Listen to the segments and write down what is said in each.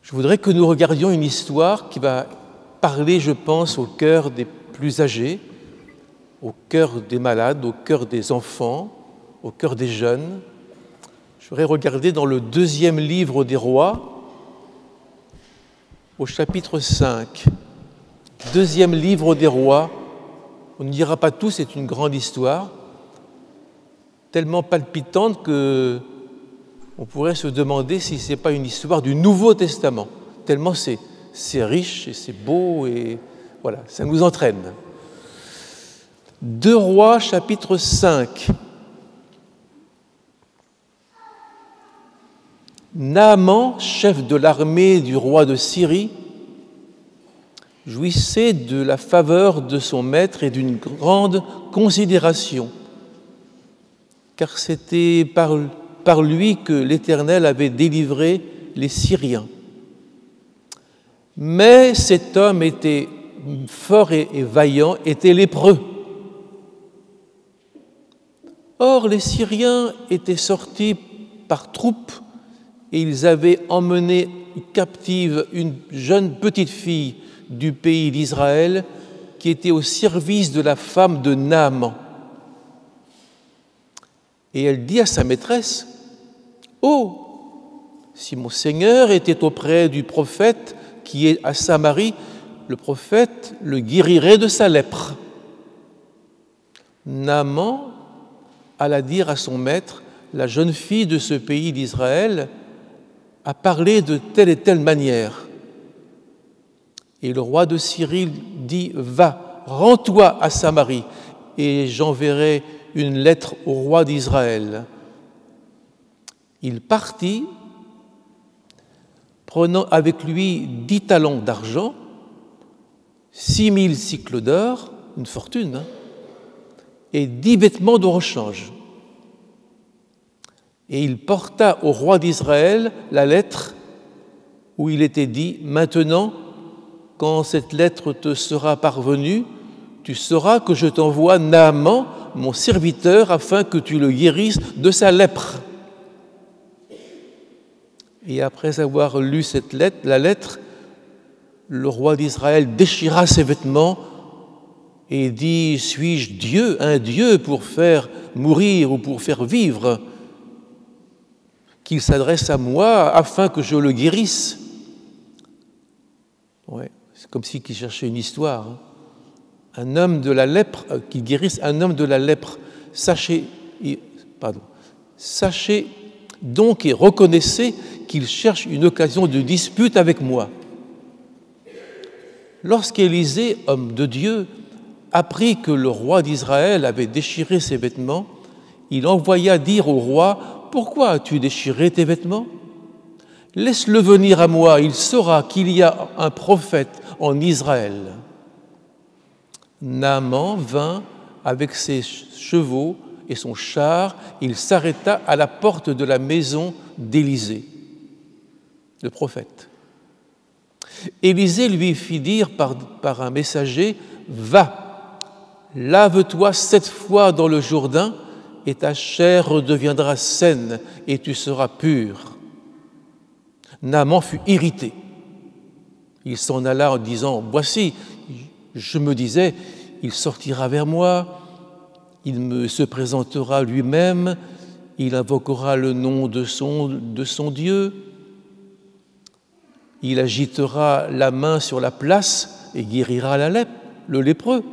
Je voudrais que nous regardions une histoire qui va parler, je pense, au cœur des plus âgés, au cœur des malades, au cœur des enfants, au cœur des jeunes. Je voudrais regarder dans le 2e livre des Rois, au chapitre 5. 2e livre des Rois. On ne dira pas tout, c'est une grande histoire, tellement palpitante que on pourrait se demander si ce n'est pas une histoire du Nouveau Testament, tellement c'est riche et c'est beau et voilà, ça nous entraîne. 2 Rois, chapitre 5. Naaman, chef de l'armée du roi de Syrie, jouissait de la faveur de son maître et d'une grande considération, car c'était par lui que l'Éternel avait délivré les Syriens. Mais cet homme était fort et vaillant, était lépreux. Or, les Syriens étaient sortis par troupes et ils avaient emmené captive une jeune petite fille du pays d'Israël qui était au service de la femme de Naaman. Et elle dit à sa maîtresse: « Oh, si mon Seigneur était auprès du prophète qui est à Samarie, le prophète le guérirait de sa lèpre. » Naaman alla dire à son maître: « La jeune fille de ce pays d'Israël a parlé de telle et telle manière. » Et le roi de Syrie dit: « Va, rends-toi à Samarie, et j'enverrai une lettre au roi d'Israël. » Il partit, prenant avec lui 10 talents d'argent, 6000 cycles d'or, une fortune, et 10 vêtements de rechange. Et il porta au roi d'Israël la lettre où il était dit: « Maintenant, quand cette lettre te sera parvenue, tu sauras que je t'envoie Naaman, mon serviteur, afin que tu le guérisses de sa lèpre. » Et après avoir lu cette lettre, la lettre, le roi d'Israël déchira ses vêtements et dit: « Suis-je Dieu, un Dieu pour faire mourir ou pour faire vivre, qu'il s'adresse à moi afin que je le guérisse ?» Ouais, c'est comme si qu'il cherchait une histoire. Un homme de la lèpre, qu'il guérisse un homme de la lèpre. Sachez donc et reconnaissez qu'il cherche une occasion de dispute avec moi. Lorsqu'Élisée, homme de Dieu, apprit que le roi d'Israël avait déchiré ses vêtements, il envoya dire au roi: « Pourquoi as-tu déchiré tes vêtements ? Laisse-le venir à moi, il saura qu'il y a un prophète en Israël. » Naaman vint avec ses chevaux et son char, il s'arrêta à la porte de la maison d'Élisée, le prophète. Élisée lui fit dire par un messager: « Va, lave-toi 7 fois dans le Jourdain, et ta chair redeviendra saine, et tu seras pur. » Naaman fut irrité. Il s'en alla en disant: « Voici, je me disais, il sortira vers moi, il me se présentera lui-même, il invoquera le nom de son Dieu, il agitera la main sur la place et guérira le lépreux.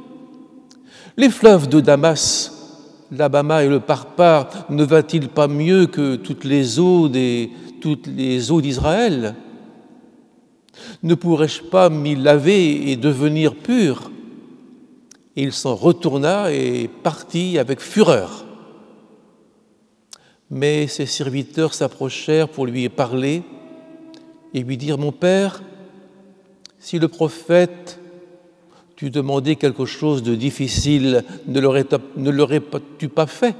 Les fleuves de Damas, l'Abama et le Parpar, ne va-t-il pas mieux que toutes les eaux d'Israël? Ne pourrais-je pas m'y laver et devenir pur ?» Et il s'en retourna et partit avec fureur. Mais ses serviteurs s'approchèrent pour lui parler et lui dirent: « Mon père, si le prophète t'eût demandé quelque chose de difficile, ne l'aurais-tu pas fait?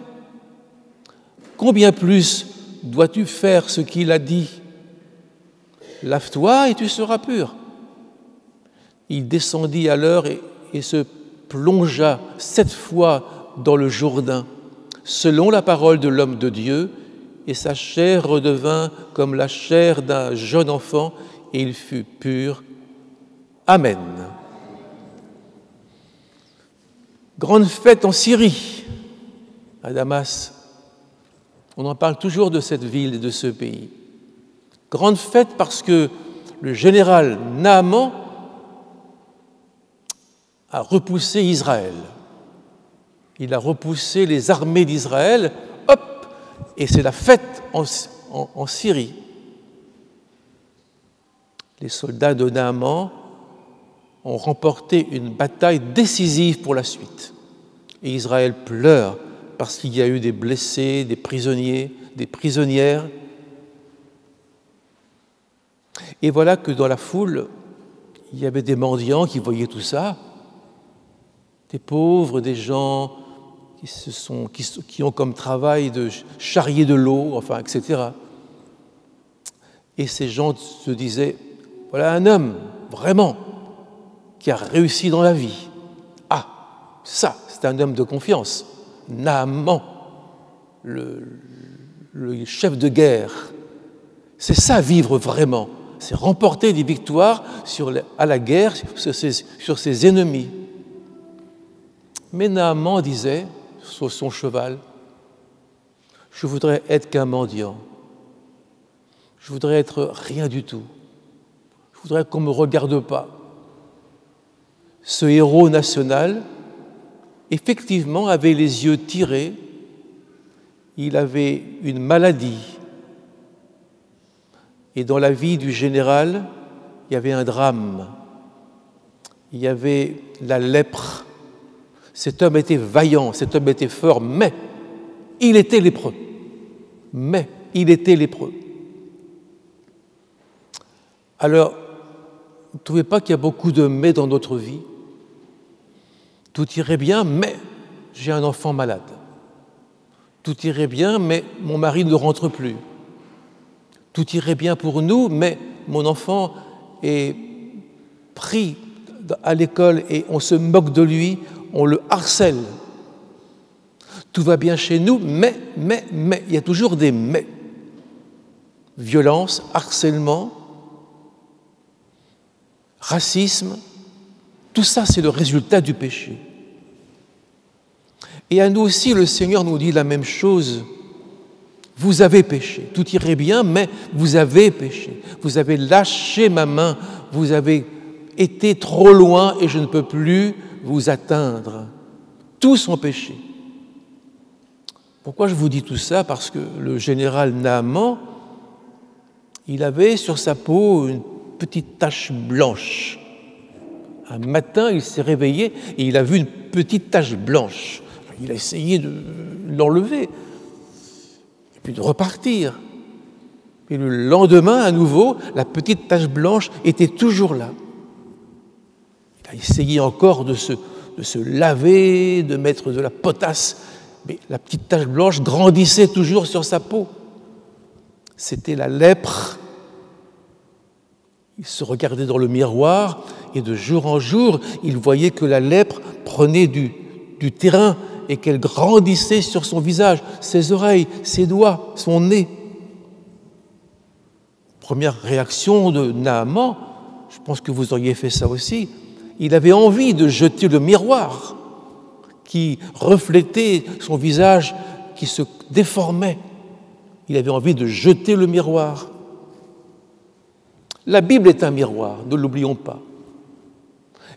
Combien plus dois-tu faire ce qu'il a dit? Lave-toi et tu seras pur. » Il descendit alors et se plongea 7 fois dans le Jourdain, selon la parole de l'homme de Dieu, et sa chair redevint comme la chair d'un jeune enfant, et il fut pur. Amen. Grande fête en Syrie, à Damas. On en parle toujours de cette ville et de ce pays. Grande fête parce que le général Naaman a repoussé Israël. Il a repoussé les armées d'Israël, hop, et c'est la fête en Syrie. Les soldats de Naaman ont remporté une bataille décisive pour la suite. Et Israël pleure parce qu'il y a eu des blessés, des prisonniers, des prisonnières. Et voilà que dans la foule, il y avait des mendiants qui voyaient tout ça, des pauvres, des gens qui ont comme travail de charrier de l'eau, enfin, etc. Et ces gens se disaient, voilà un homme, vraiment, qui a réussi dans la vie. Ah, ça, c'est un homme de confiance. Naaman, le chef de guerre. C'est ça, vivre vraiment. C'est remporter des victoires à la guerre sur ses ennemis. Mais Naaman disait, sur son cheval, « Je voudrais être qu'un mendiant. Je voudrais être rien du tout. Je voudrais qu'on ne me regarde pas. » Ce héros national, effectivement, avait les yeux tirés. Il avait une maladie. Et dans la vie du général, il y avait un drame. Il y avait la lèpre. Cet homme était vaillant, cet homme était fort, mais il était lépreux. Mais il était lépreux. Alors, vous ne trouvez pas qu'il y a beaucoup de « mais » dans notre vie? Tout irait bien, mais j'ai un enfant malade. Tout irait bien, mais mon mari ne rentre plus. Tout irait bien pour nous, mais mon enfant est pris à l'école et on se moque de lui, on le harcèle. Tout va bien chez nous, mais, il y a toujours des « mais ». Violence, harcèlement, racisme, tout ça c'est le résultat du péché. Et à nous aussi, le Seigneur nous dit la même chose. Vous avez péché, tout irait bien, mais vous avez péché. Vous avez lâché ma main, vous avez été trop loin et je ne peux plus vous atteindre. Tous ont péché. Pourquoi je vous dis tout ça? Parce que le général Naaman, il avait sur sa peau une petite tache blanche. Un matin, il s'est réveillé et il a vu une petite tache blanche. Il a essayé de l'enlever et puis de repartir. Et le lendemain, à nouveau, la petite tache blanche était toujours là. Il a essayé encore de se laver, de mettre de la potasse, mais la petite tache blanche grandissait toujours sur sa peau. C'était la lèpre. Il se regardait dans le miroir et de jour en jour, il voyait que la lèpre prenait du terrain et qu'elle grandissait sur son visage, ses oreilles, ses doigts, son nez. Première réaction de Naaman, je pense que vous auriez fait ça aussi, il avait envie de jeter le miroir qui reflétait son visage, qui se déformait. Il avait envie de jeter le miroir. La Bible est un miroir, ne l'oublions pas.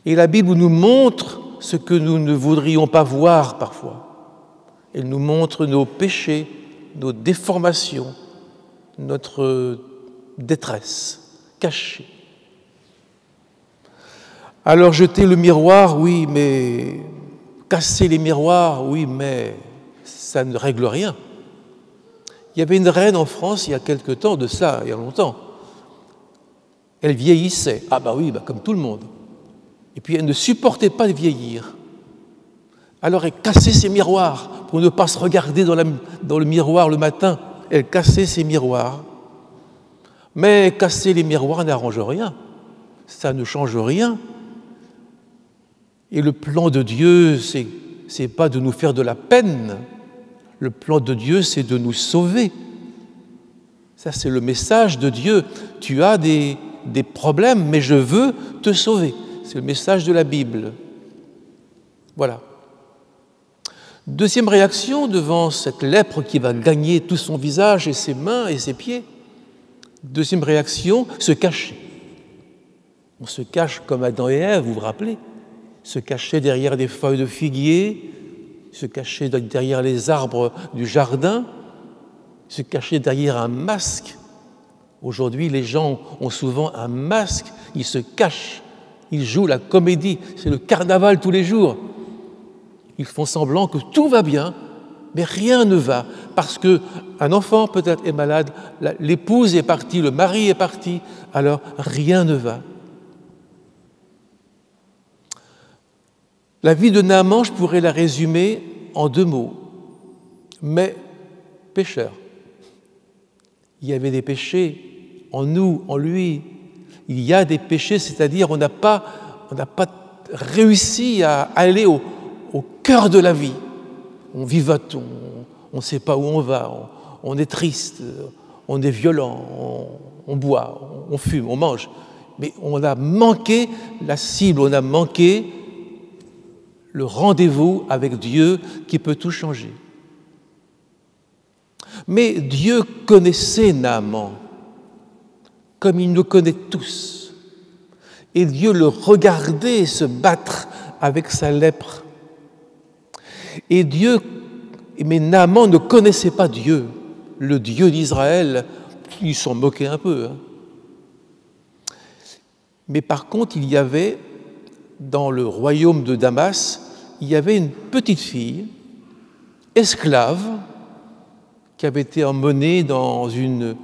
Et la Bible nous montre ce que nous ne voudrions pas voir parfois. Elle nous montre nos péchés, nos déformations, notre détresse cachée. Alors jeter le miroir, oui, mais casser les miroirs, oui, mais ça ne règle rien. Il y avait une reine en France il y a quelque temps de ça, il y a longtemps. Elle vieillissait, comme tout le monde. Et puis elle ne supportait pas de vieillir. Alors elle cassait ses miroirs pour ne pas se regarder dans le miroir le matin. Elle cassait ses miroirs. Mais casser les miroirs n'arrange rien. Ça ne change rien. Et le plan de Dieu, c'est pas de nous faire de la peine. Le plan de Dieu, c'est de nous sauver. Ça, c'est le message de Dieu. Tu as des des problèmes, mais je veux te sauver. C'est le message de la Bible. Voilà. Deuxième réaction devant cette lèpre qui va gagner tout son visage et ses mains et ses pieds. Deuxième réaction, se cacher. On se cache comme Adam et Ève, vous vous rappelez, se cacher derrière des feuilles de figuier, se cacher derrière les arbres du jardin, se cacher derrière un masque. Aujourd'hui, les gens ont souvent un masque, ils se cachent, ils jouent la comédie, c'est le carnaval tous les jours. Ils font semblant que tout va bien, mais rien ne va, parce qu'un enfant peut-être est malade, l'épouse est partie, le mari est parti, alors rien ne va. La vie de Naaman, je pourrais la résumer en 2 mots, mais pécheur. Il y avait des péchés en nous, en lui. Il y a des péchés, c'est-à-dire on n'a pas réussi à aller au cœur de la vie. On vivote, on ne sait pas où on va, on est triste, on est violent, on boit, on fume, on mange. Mais on a manqué la cible, on a manqué le rendez-vous avec Dieu qui peut tout changer. Mais Dieu connaissait Naaman, comme il nous connaît tous. Et Dieu le regardait se battre avec sa lèpre. Mais Naaman ne connaissait pas Dieu, le Dieu d'Israël. Ils s'en moquaient un peu. Mais par contre, il y avait, dans le royaume de Damas, il y avait une petite fille, esclave, qui avait été emmenée dans une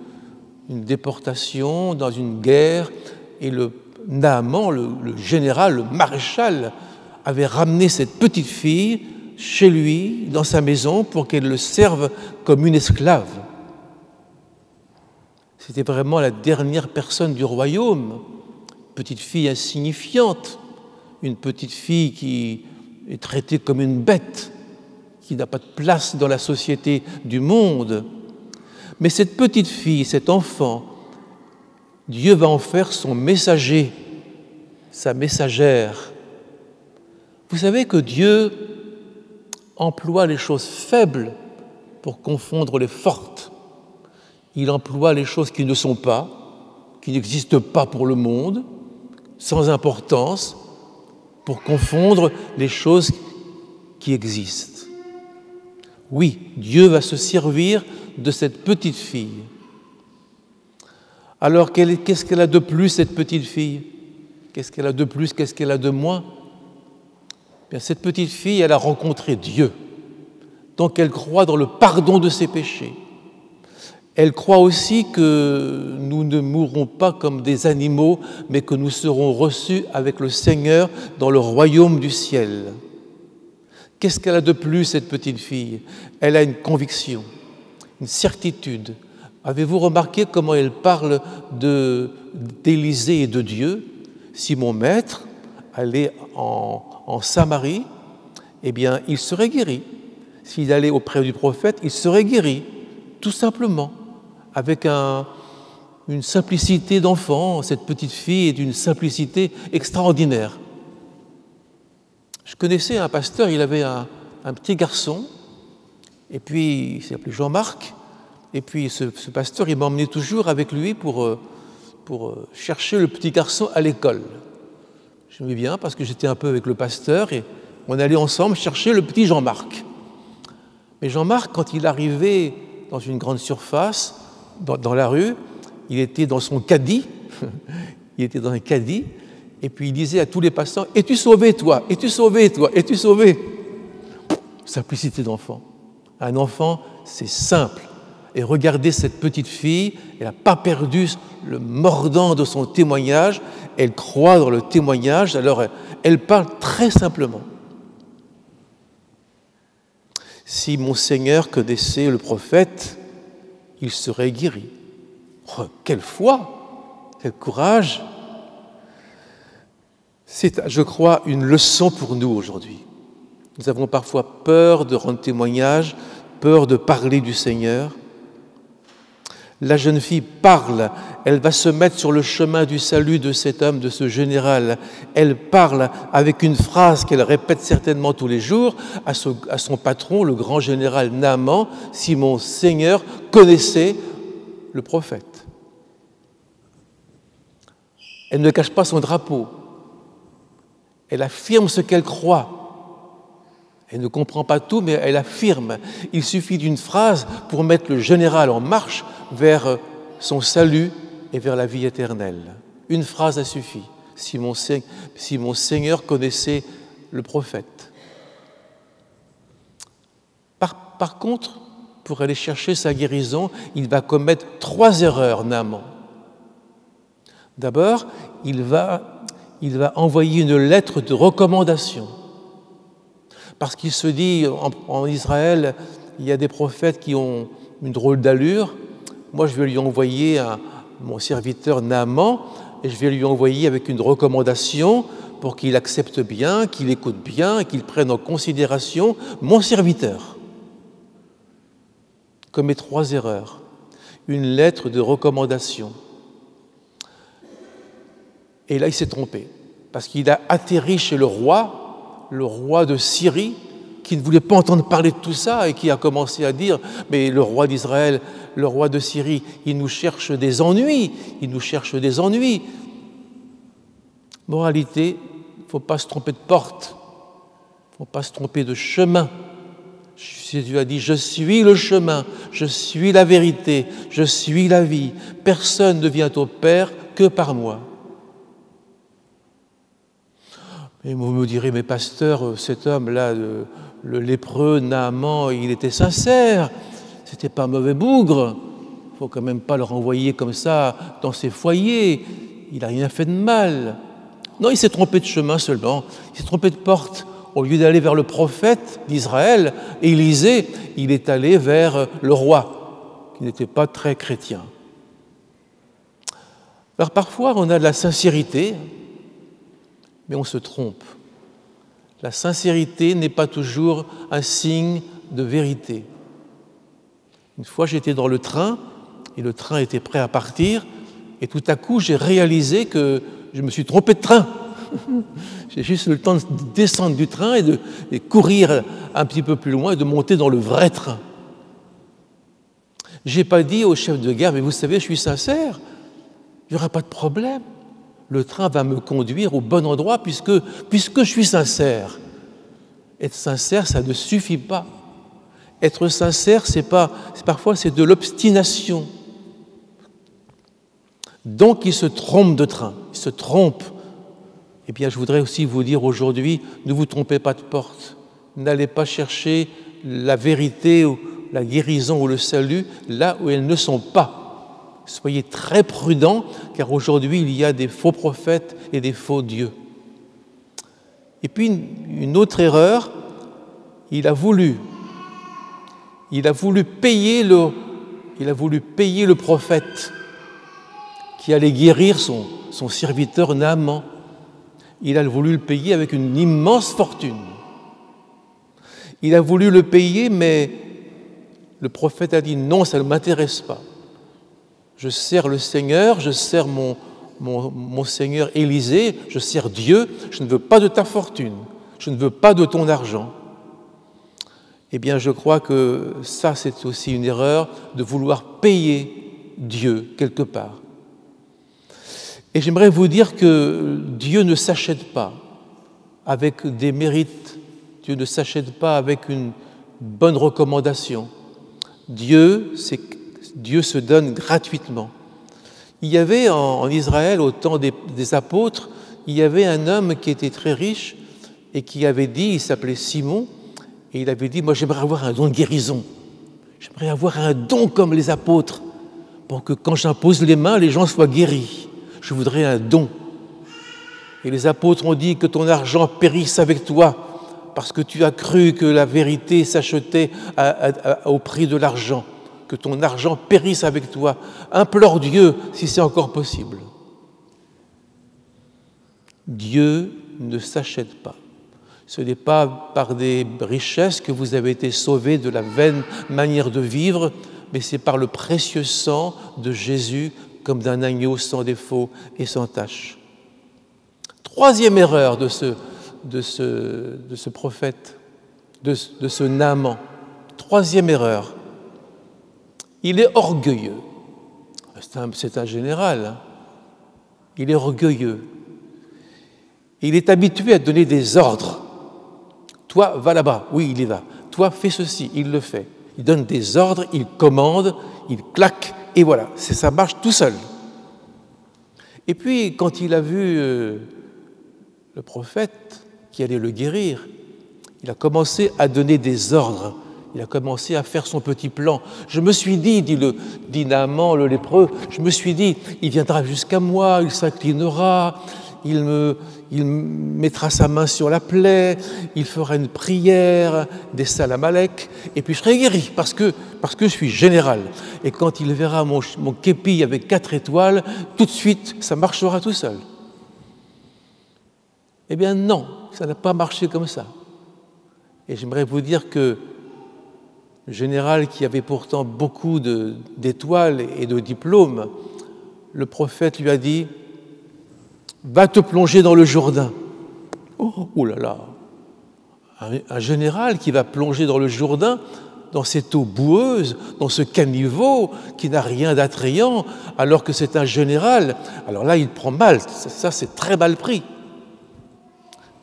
déportation, dans une guerre, et le Naaman, le général, le maréchal, avait ramené cette petite fille chez lui, dans sa maison, pour qu'elle le serve comme une esclave. C'était vraiment la dernière personne du royaume, petite fille insignifiante, une petite fille qui est traitée comme une bête, qui n'a pas de place dans la société du monde. Mais cette petite fille, cet enfant, Dieu va en faire son messager, sa messagère. Vous savez que Dieu emploie les choses faibles pour confondre les fortes. Il emploie les choses qui ne sont pas, qui n'existent pas pour le monde, sans importance, pour confondre les choses qui existent. Oui, Dieu va se servir de cette petite fille. Alors, qu'est-ce qu'elle a de plus, cette petite fille? Qu'est-ce qu'elle a de plus, qu'est-ce qu'elle a de moins? Bien, cette petite fille, elle a rencontré Dieu. Donc, elle croit dans le pardon de ses péchés. Elle croit aussi que nous ne mourrons pas comme des animaux, mais que nous serons reçus avec le Seigneur dans le royaume du ciel. Qu'est-ce qu'elle a de plus, cette petite fille? Elle a une conviction, une certitude. Avez-vous remarqué comment elle parle d'Élisée et de Dieu? Si mon maître allait en Samarie, eh bien, il serait guéri. S'il allait auprès du prophète, il serait guéri, tout simplement, avec une simplicité d'enfant. Cette petite fille est d'une simplicité extraordinaire. Je connaissais un pasteur, il avait un petit garçon, et puis il s'appelait Jean-Marc, et puis ce pasteur, il m'emmenait toujours avec lui pour chercher le petit garçon à l'école. J'aimais bien parce que j'étais un peu avec le pasteur et on allait ensemble chercher le petit Jean-Marc. Mais Jean-Marc, quand il arrivait dans une grande surface, dans la rue, il était dans son caddie, il était dans un caddie, et puis il disait à tous les passants « Es-tu sauvé, toi? Es-tu sauvé, toi? Es-tu sauvé ?» Simplicité d'enfant. Un enfant, c'est simple. Et regardez cette petite fille, elle n'a pas perdu le mordant de son témoignage, elle croit dans le témoignage, alors elle parle très simplement. Si mon Seigneur connaissait le prophète, il serait guéri. Oh, quelle foi, quel courage! C'est, je crois, une leçon pour nous aujourd'hui. Nous avons parfois peur de rendre témoignage, peur de parler du Seigneur. La jeune fille parle, elle va se mettre sur le chemin du salut de cet homme, de ce général. Elle parle avec une phrase qu'elle répète certainement tous les jours à son patron, le grand général Naaman, si mon Seigneur connaissait le prophète. Elle ne cache pas son drapeau. Elle affirme ce qu'elle croit. Elle ne comprend pas tout, mais elle affirme. Il suffit d'une phrase pour mettre le général en marche vers son salut et vers la vie éternelle. Une phrase a suffi, si mon Seigneur connaissait le prophète. Par contre, pour aller chercher sa guérison, il va commettre 3 erreurs, Naaman. D'abord, il va envoyer une lettre de recommandation. Parce qu'il se dit, en Israël, il y a des prophètes qui ont une drôle d'allure. Moi, je vais lui envoyer mon serviteur Naaman, et je vais lui envoyer avec une recommandation pour qu'il accepte bien, qu'il écoute bien et qu'il prenne en considération mon serviteur. Il commet 3 erreurs. Une lettre de recommandation. Et là, il s'est trompé, parce qu'il a atterri chez le roi de Syrie, qui ne voulait pas entendre parler de tout ça et qui a commencé à dire « Mais le roi d'Israël, le roi de Syrie, il nous cherche des ennuis, il nous cherche des ennuis. » Moralité, il ne faut pas se tromper de porte, il ne faut pas se tromper de chemin. Jésus a dit « Je suis le chemin, je suis la vérité, je suis la vie. Personne ne vient au Père que par moi. » Et vous me direz, mais pasteur, cet homme-là, le lépreux, Naaman, il était sincère, c'était pas un mauvais bougre, il ne faut quand même pas le renvoyer comme ça dans ses foyers, il n'a rien fait de mal. Non, il s'est trompé de chemin seulement, il s'est trompé de porte. Au lieu d'aller vers le prophète d'Israël, Élisée, il est allé vers le roi, qui n'était pas très chrétien. Alors parfois, on a de la sincérité, mais on se trompe. La sincérité n'est pas toujours un signe de vérité. Une fois, j'étais dans le train, et le train était prêt à partir, et tout à coup, j'ai réalisé que je me suis trompé de train. J'ai juste eu le temps de descendre du train et de courir un petit peu plus loin et de monter dans le vrai train. Je n'ai pas dit au chef de gare, mais vous savez, je suis sincère, il n'y aura pas de problème. Le train va me conduire au bon endroit puisque je suis sincère. Être sincère, ça ne suffit pas. Être sincère, parfois c'est de l'obstination. Donc il se trompe de train, il se trompe. Eh bien, je voudrais aussi vous dire aujourd'hui, ne vous trompez pas de porte. N'allez pas chercher la vérité ou la guérison ou le salut là où elles ne sont pas. Soyez très prudents, car aujourd'hui, il y a des faux prophètes et des faux dieux. Et puis, une autre erreur, il a voulu payer le prophète qui allait guérir son serviteur Naaman. Il a voulu le payer avec une immense fortune. Il a voulu le payer, mais le prophète a dit non, ça ne m'intéresse pas. Je sers le Seigneur, je sers mon Seigneur Élisée, je sers Dieu, je ne veux pas de ta fortune, je ne veux pas de ton argent. Eh bien, je crois que ça, c'est aussi une erreur de vouloir payer Dieu quelque part. Et j'aimerais vous dire que Dieu ne s'achète pas avec des mérites, Dieu ne s'achète pas avec une bonne recommandation. Dieu se donne gratuitement. Il y avait en Israël, au temps des apôtres, il y avait un homme qui était très riche et qui avait dit, il s'appelait Simon, et il avait dit, moi j'aimerais avoir un don de guérison. J'aimerais avoir un don comme les apôtres, pour que quand j'impose les mains, les gens soient guéris. Je voudrais un don. Et les apôtres ont dit que ton argent périsse avec toi, parce que tu as cru que la vérité s'achetait au prix de l'argent. Que ton argent périsse avec toi. Implore Dieu si c'est encore possible. Dieu ne s'achète pas. Ce n'est pas par des richesses que vous avez été sauvés de la vaine manière de vivre mais c'est par le précieux sang de Jésus comme d'un agneau sans défaut et sans tache. Troisième erreur de ce prophète, de ce Naaman. Troisième erreur, il est orgueilleux. C'est un général, hein. Il est orgueilleux. Il est habitué à donner des ordres. Toi, va là-bas. Oui, il y va. Toi, fais ceci. Il le fait. Il donne des ordres, il commande, il claque, et voilà. Ça marche tout seul. Et puis, quand il a vu le prophète qui allait le guérir, il a commencé à donner des ordres. Il a commencé à faire son petit plan. Je me suis dit, dit Naaman, le lépreux, je me suis dit, il viendra jusqu'à moi, il s'inclinera, il mettra sa main sur la plaie, il fera une prière, des salam alek, et puis je serai guéri, parce que je suis général. Et quand il verra mon képi avec 4 étoiles, tout de suite, ça marchera tout seul. Eh bien non, ça n'a pas marché comme ça. Et j'aimerais vous dire que le général qui avait pourtant beaucoup d'étoiles et de diplômes, le prophète lui a dit « Va te plonger dans le Jourdain ». Oh là là, un général qui va plonger dans le Jourdain, dans cette eau boueuse, dans ce caniveau qui n'a rien d'attrayant, alors que c'est un général, alors là il prend mal, ça c'est très mal pris.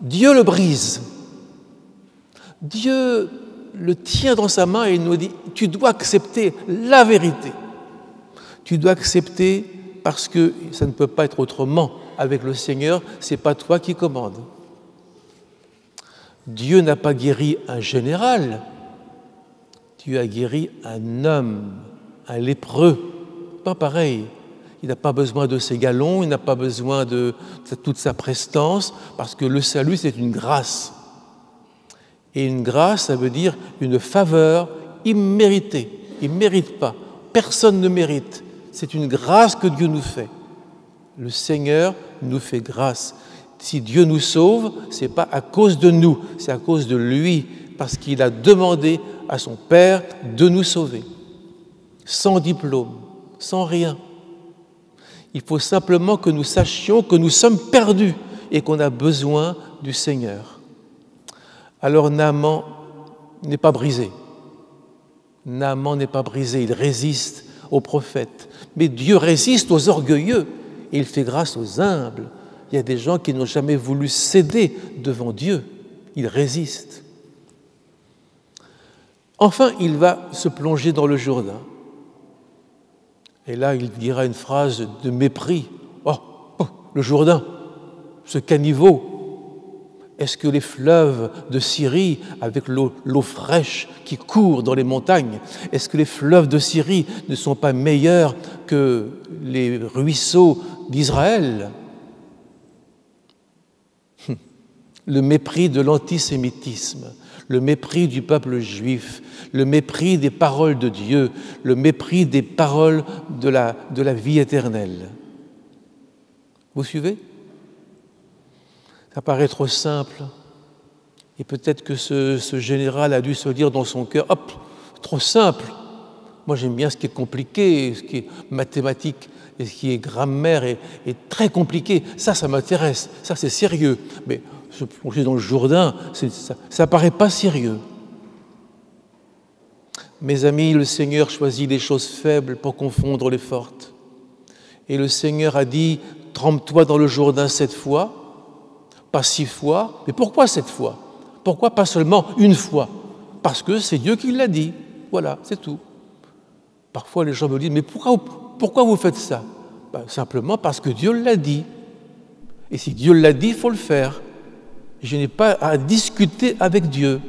Dieu le brise. Dieu le tient dans sa main et il nous dit « Tu dois accepter la vérité. Tu dois accepter parce que ça ne peut pas être autrement. Avec le Seigneur, ce n'est pas toi qui commandes. » Dieu n'a pas guéri un général. Dieu a guéri un homme, un lépreux. Pas pareil. Il n'a pas besoin de ses galons, il n'a pas besoin de toute sa prestance, parce que le salut, c'est une grâce. Et une grâce, ça veut dire une faveur imméritée. Il ne mérite pas. Personne ne mérite. C'est une grâce que Dieu nous fait. Le Seigneur nous fait grâce. Si Dieu nous sauve, ce n'est pas à cause de nous, c'est à cause de lui, parce qu'il a demandé à son Père de nous sauver. Sans diplôme, sans rien. Il faut simplement que nous sachions que nous sommes perdus et qu'on a besoin du Seigneur. Alors Naaman n'est pas brisé. Naaman n'est pas brisé, il résiste au prophète. Mais Dieu résiste aux orgueilleux et il fait grâce aux humbles. Il y a des gens qui n'ont jamais voulu céder devant Dieu. Ils résistent. Enfin, il va se plonger dans le Jourdain. Et là, il dira une phrase de mépris. « Oh, le Jourdain, ce caniveau. Est-ce que les fleuves de Syrie, avec l'eau fraîche qui court dans les montagnes, est-ce que les fleuves de Syrie ne sont pas meilleurs que les ruisseaux d'Israël ?» Le mépris de l'antisémitisme, le mépris du peuple juif, le mépris des paroles de Dieu, le mépris des paroles de la vie éternelle. Vous suivez ? Ça paraît trop simple. Et peut-être que ce général a dû se dire dans son cœur, hop, trop simple. Moi, j'aime bien ce qui est compliqué, ce qui est mathématique, et ce qui est grammaire est très compliqué. Ça m'intéresse. Ça, c'est sérieux. Mais se plonger dans le Jourdain, ça paraît pas sérieux. Mes amis, le Seigneur choisit les choses faibles pour confondre les fortes. Et le Seigneur a dit, trempe-toi dans le Jourdain 7 fois, pas 6 fois. Mais pourquoi 7 fois? Pourquoi pas seulement une fois? Parce que c'est Dieu qui l'a dit. Voilà, c'est tout. Parfois, les gens me disent, mais pourquoi vous faites ça? Simplement parce que Dieu l'a dit. Et si Dieu l'a dit, il faut le faire. Je n'ai pas à discuter avec Dieu.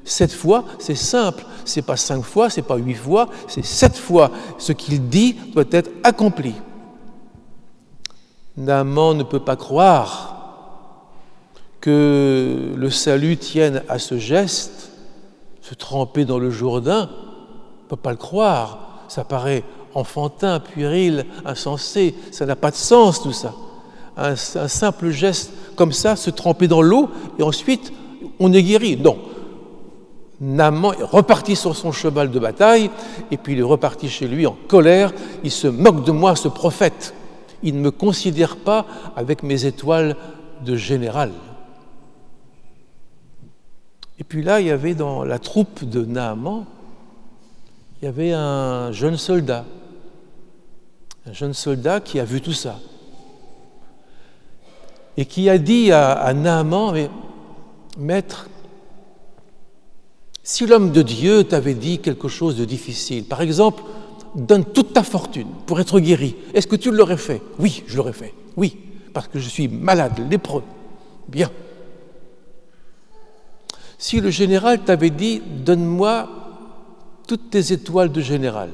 7 fois, c'est simple. Ce n'est pas 5 fois, ce n'est pas 8 fois, c'est 7 fois. Ce qu'il dit doit être accompli. Naaman ne peut pas croire que le salut tienne à ce geste, se tremper dans le Jourdain. On ne peut pas le croire. Ça paraît enfantin, puéril, insensé. Ça n'a pas de sens, tout ça. Un simple geste comme ça, se tremper dans l'eau, et ensuite, on est guéri. Non. Naaman est reparti sur son cheval de bataille, et puis il est reparti chez lui en colère. Il se moque de moi, ce prophète. Il ne me considère pas avec mes étoiles de général. Et puis là, il y avait dans la troupe de Naaman, il y avait un jeune soldat qui a vu tout ça, et qui a dit à Naaman, mais maître, si l'homme de Dieu t'avait dit quelque chose de difficile, par exemple, donne toute ta fortune pour être guéri, est-ce que tu l'aurais fait? Oui, je l'aurais fait. Oui, parce que je suis malade, lépreux. Bien. Si le général t'avait dit, donne-moi toutes tes étoiles de général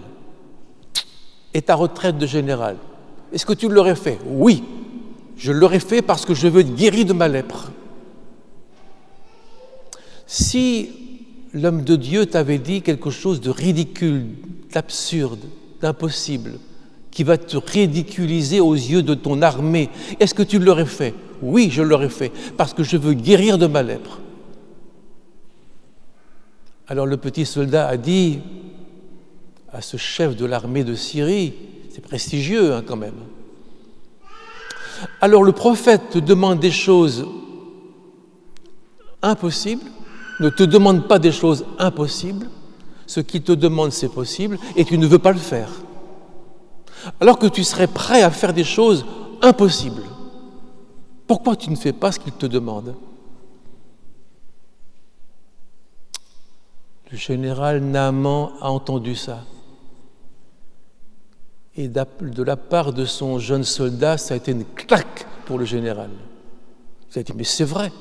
et ta retraite de général, est-ce que tu l'aurais fait? Oui, je l'aurais fait parce que je veux être guéri de ma lèpre. Si l'homme de Dieu t'avait dit quelque chose de ridicule, d'absurde, d'impossible, qui va te ridiculiser aux yeux de ton armée, est-ce que tu l'aurais fait? Oui, je l'aurais fait, parce que je veux guérir de ma lèpre. Alors le petit soldat a dit à ce chef de l'armée de Syrie, c'est prestigieux quand même, alors le prophète te demande des choses impossibles, ne te demande pas des choses impossibles, ce qu'il te demande c'est possible et tu ne veux pas le faire. Alors que tu serais prêt à faire des choses impossibles. Pourquoi tu ne fais pas ce qu'il te demande? Le général Naaman a entendu ça. Et de la part de son jeune soldat, ça a été une claque pour le général. Il a dit, mais c'est vrai,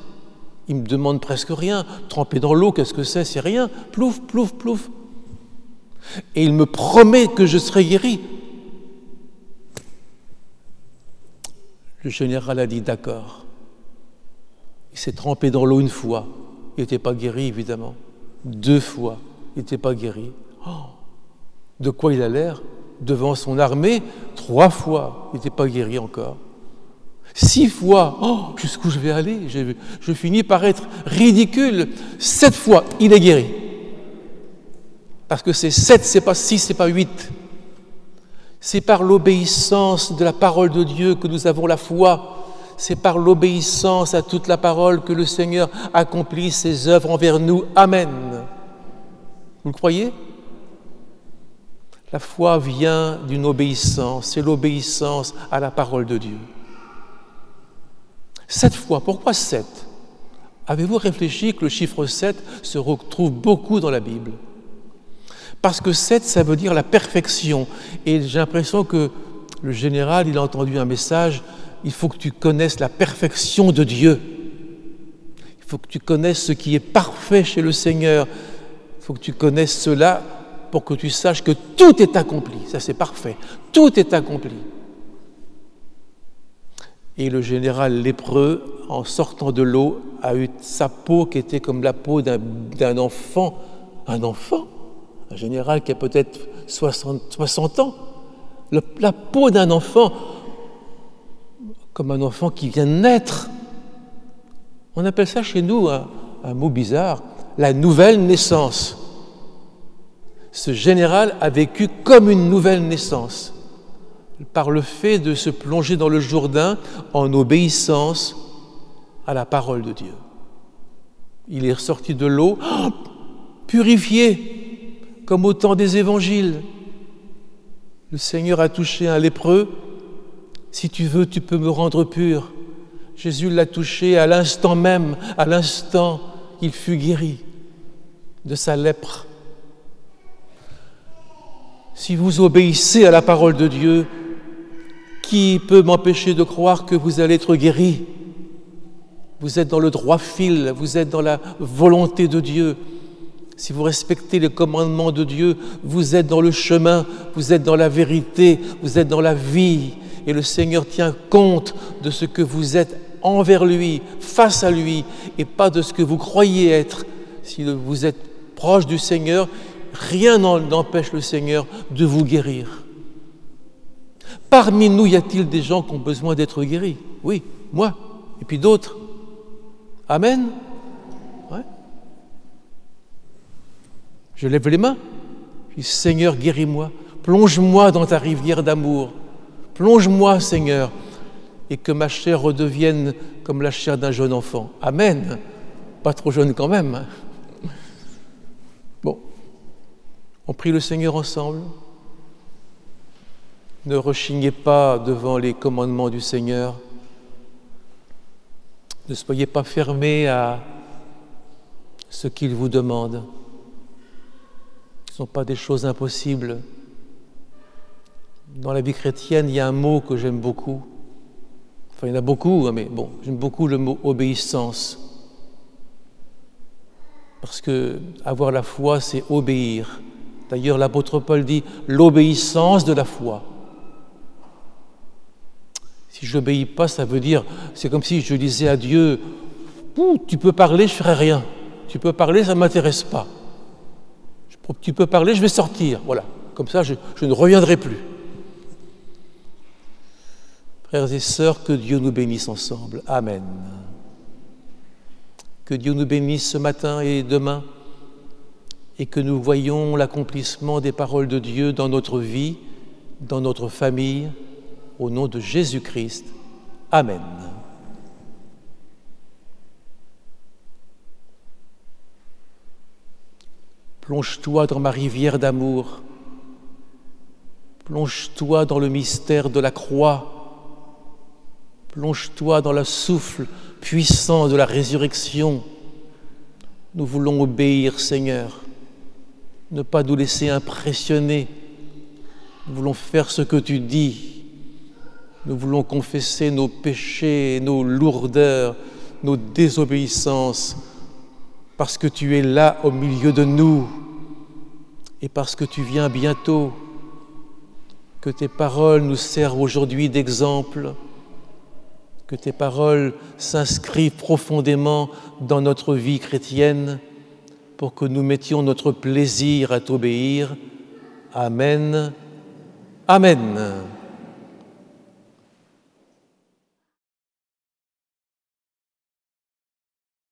il me demande presque rien. Tremper dans l'eau, qu'est-ce que c'est? C'est rien. Plouf, plouf, plouf. Et il me promet que je serai guéri. Le général a dit, d'accord. Il s'est trempé dans l'eau une fois. Il n'était pas guéri, évidemment. 2 fois, il n'était pas guéri. Oh, de quoi il a l'air? Devant son armée, 3 fois, il n'était pas guéri encore. 6 fois, oh, jusqu'où je vais aller? Je finis par être ridicule. 7 fois, il est guéri. Parce que c'est 7, c'est pas 6, c'est pas 8. C'est par l'obéissance de la parole de Dieu que nous avons la foi. C'est par l'obéissance à toute la parole que le Seigneur accomplit ses œuvres envers nous. Amen. Vous le croyez? La foi vient d'une obéissance, c'est l'obéissance à la parole de Dieu. 7 fois, pourquoi 7? Avez-vous réfléchi que le chiffre 7 se retrouve beaucoup dans la Bible? Parce que 7, ça veut dire la perfection. Et j'ai l'impression que le général, il a entendu un message, il faut que tu connaisses la perfection de Dieu. Il faut que tu connaisses ce qui est parfait chez le Seigneur. Il faut que tu connaisses cela pour que tu saches que tout est accompli. Ça, c'est parfait. Tout est accompli. Et le général lépreux, en sortant de l'eau, a eu sa peau qui était comme la peau d'un enfant. Un enfant? Un général qui a peut-être 60 ans. La peau d'un enfant, comme un enfant qui vient de naître. On appelle ça chez nous, un mot bizarre, la nouvelle naissance. Ce général a vécu comme une nouvelle naissance, par le fait de se plonger dans le Jourdain en obéissance à la parole de Dieu. Il est ressorti de l'eau, purifié, comme au temps des évangiles. Le Seigneur a touché un lépreux. Si tu veux, tu peux me rendre pur. Jésus l'a touché à l'instant même, à l'instant, il fut guéri de sa lèpre. Si vous obéissez à la parole de Dieu, qui peut m'empêcher de croire que vous allez être guéri? Vous êtes dans le droit fil, vous êtes dans la volonté de Dieu. Si vous respectez les commandements de Dieu, vous êtes dans le chemin, vous êtes dans la vérité, vous êtes dans la vie. Et le Seigneur tient compte de ce que vous êtes envers lui, face à lui, et pas de ce que vous croyez être. Si vous êtes proche du Seigneur, rien n'empêche le Seigneur de vous guérir. Parmi nous, y a-t-il des gens qui ont besoin d'être guéris? Oui, moi, et puis d'autres. Amen. Ouais. Je lève les mains. Je dis, Seigneur, guéris-moi. Plonge-moi dans ta rivière d'amour. Plonge-moi, Seigneur, et que ma chair redevienne comme la chair d'un jeune enfant. Amen. Pas trop jeune quand même. Bon, on prie le Seigneur ensemble. Ne rechignez pas devant les commandements du Seigneur. Ne soyez pas fermés à ce qu'il vous demande. Ce ne sont pas des choses impossibles. Dans la vie chrétienne, il y a un mot que j'aime beaucoup. Enfin, il y en a beaucoup, mais bon, j'aime beaucoup le mot obéissance. Parce que avoir la foi, c'est obéir. D'ailleurs, l'apôtre Paul dit l'obéissance de la foi. Si je n'obéis pas, ça veut dire, c'est comme si je disais à Dieu, tu peux parler, je ne ferai rien. Tu peux parler, ça ne m'intéresse pas. Tu peux parler, je vais sortir. Voilà, comme ça, je ne reviendrai plus. Frères et sœurs, que Dieu nous bénisse ensemble. Amen. Que Dieu nous bénisse ce matin et demain, et que nous voyions l'accomplissement des paroles de Dieu dans notre vie, dans notre famille, au nom de Jésus-Christ. Amen. Plonge-toi dans ma rivière d'amour. Plonge-toi dans le mystère de la croix. Plonge-toi dans le souffle puissant de la résurrection. Nous voulons obéir, Seigneur, ne pas nous laisser impressionner. Nous voulons faire ce que tu dis. Nous voulons confesser nos péchés, nos lourdeurs, nos désobéissances, parce que tu es là au milieu de nous et parce que tu viens bientôt. Que tes paroles nous servent aujourd'hui d'exemple, que tes paroles s'inscrivent profondément dans notre vie chrétienne pour que nous mettions notre plaisir à t'obéir. Amen. Amen.